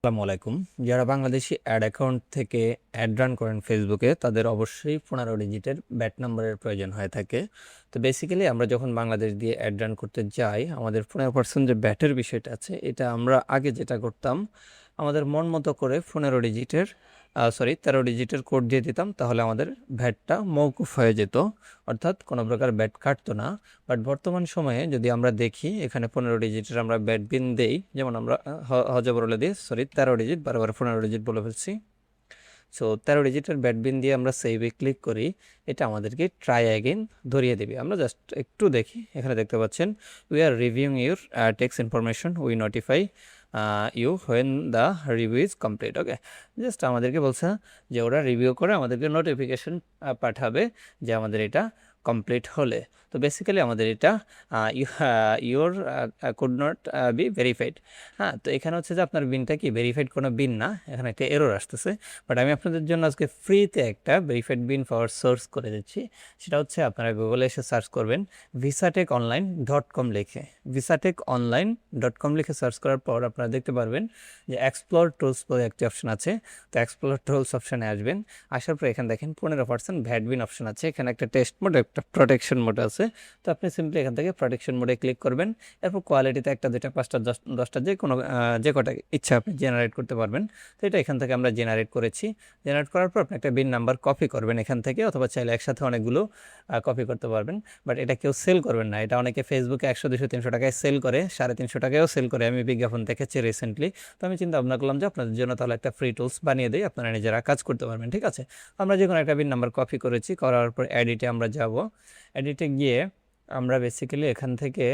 আসসালামু আলাইকুম। যারা বাংলাদেশি অ্যাড অ্যাকাউন্ট থেকে অ্যাড রান করেন ফেসবুকে, তাদের অবশ্যই 15 ডিজিটের ব্যাট নাম্বারের প্রয়োজন হয়ে থাকে। তো বেসিক্যালি আমরা যখন বাংলাদেশ দিয়ে অ্যাড রান করতে যাই, আমাদের 15% যে ব্যাটের বিষয়টা আছে, এটা আমরা আগে যেটা করতাম, আমাদের মন মতো করে 13 ডিজিটের কোড দিয়ে দিতাম, তাহলে আমাদের ভ্যাটটা মওকুফ হয়ে যেত, অর্থাৎ কোনো প্রকার ব্যাট কাটতো না। বাট বর্তমান সময়ে যদি আমরা দেখি, এখানে 15 ডিজিটের আমরা ব্যাট বিন দেই, যেমন আমরা হজবরলে দিই, 13 ডিজিট, বারবার 15 ডিজিট বলে ফেলছি। সো 13 ডিজিটের ব্যাট বিন দিয়ে আমরা সেভে ক্লিক করি, এটা আমাদেরকে ট্রাই অ্যাগেন ধরিয়ে দেবে। আমরা জাস্ট একটু দেখি, এখানে দেখতে পাচ্ছেন, we are reviewing your text information, we notify you when the review is complete. Okay, just আমাদেরকে বলছে যে ওরা রিভিউ করে আমাদেরকে নোটিফিকেশন পাঠাবে যে আমাদের এটা কমপ্লিট হলে। তো বেসিক্যালি আমাদের এটা your could not be verified. হ্যাঁ, তো এখানে হচ্ছে যে আপনার বিনটা কি ভেরিফাইড কোনো বিন না, এখানে একটা এরর আসতেছে। বাট আমি আপনাদের জন্য আজকে ফ্রিতে একটা ভেরিফাইড বিন পাওয়ার সোর্স করে দিচ্ছি। সেটা হচ্ছে আপনারা গুগলে এসে সার্চ করবেন visateconline.com লিখে, visateconline.com লিখে সার্চ করার পর আপনারা দেখতে পারবেন যে এক্সপ্লোর টুলস বলে একটি অপশন আছে। তো এক্সপ্লোর টুলস অপশানে আসবেন, আসার পর এখানে দেখেন 15% ভ্যাট বিন অপশন আছে। এখানে একটা টেস্ট মোড, একটা প্রোটেকশন মোড আছে। তো আপনি সিম্পলি এখান থেকে প্রোটেকশন মোডে ক্লিক করবেন। এরপর কোয়ালিটিতে 1, 2, 5, 10টা যে কোনো যে কটা ইচ্ছা আপনি জেনারেট করতে পারবেন। তো এটা এখান থেকে আমরা জেনারেট করেছি। জেনারেট করার পর আপনি একটা বিন নাম্বার কপি করবেন এখান থেকে, অথবা চাইলে একসাথে অনেকগুলো কপি করতে পারবেন। বাট এটা কেউ সেল করবেন না, এটা অনেকে ফেসবুকে 100, 200, 300 টাকায় সেল করে, 350 টাকায়ও সেল করে, আমি বিজ্ঞাপন দেখেছি রিসেন্টলি। তো আমি চিন্তা ভাবনা করলাম যে আপনাদের জন্য তাহলে একটা ফ্রি টুলস বানিয়ে দিই, আপনারা নিজেরা কাজ করতে পারবেন। ঠিক আছে, আমরা যে কোনো একটা বিন নাম্বার কপি করেছি, করার পর এডিটে আমরা যাব। এডিটে গিয়ে আমরা বেসিক্যালি এখান থেকে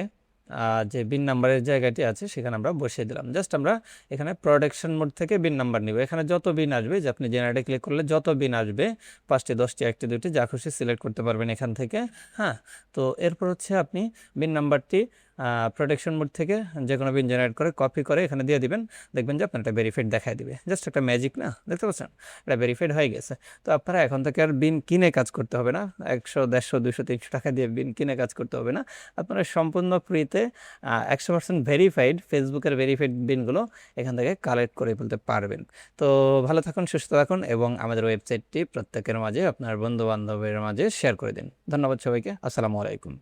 যে বিন নাম্বারের জায়গাটি আছে সেখানে আমরা বসিয়ে দিলাম। জাস্ট আমরা এখানে প্রোডাকশন মোড থেকে বিন নাম্বার নিব। এখানে যত বিন আসবে, যে আপনি জেনারেটে ক্লিক করলে যত বিন আসবে, 5টি, 10টি, 1টি, 2টি, যা খুশি সিলেক্ট করতে পারবেন এখান থেকে। হ্যাঁ, তো এরপর হচ্ছে আপনি বিন নাম্বারটি প্রোটেকশন মোড থেকে যে কোনো বিন জেনারেট করে কপি করে এখানে দিয়ে দিবেন। দেখবেন যে আপনার একটা ভেরিফাইড দেখায় দিবে। জাস্ট একটা ম্যাজিক না, দেখতে পাচ্ছেন, এটা ভেরিফাইড হয়ে গেছে। তো আপনারা এখন থেকে আর বিন কিনে কাজ করতে হবে না, 100, 150, 200, 300 টাকা দিয়ে বিন কিনে কাজ করতে হবে না। আপনারা সম্পূর্ণ ফ্রিতে 100% ভেরিফাইড ফেসবুকের ভেরিফাইড বিনগুলো এখান থেকে কালেক্ট করে ফেলতে পারবেন। তো ভালো থাকুন, সুস্থ থাকুন, এবং আমাদের ওয়েবসাইটটি প্রত্যেকের মাঝে, আপনার বন্ধু বান্ধবের মাঝে শেয়ার করে দিন। ধন্যবাদ সবাইকে। আসসালামু আলাইকুম।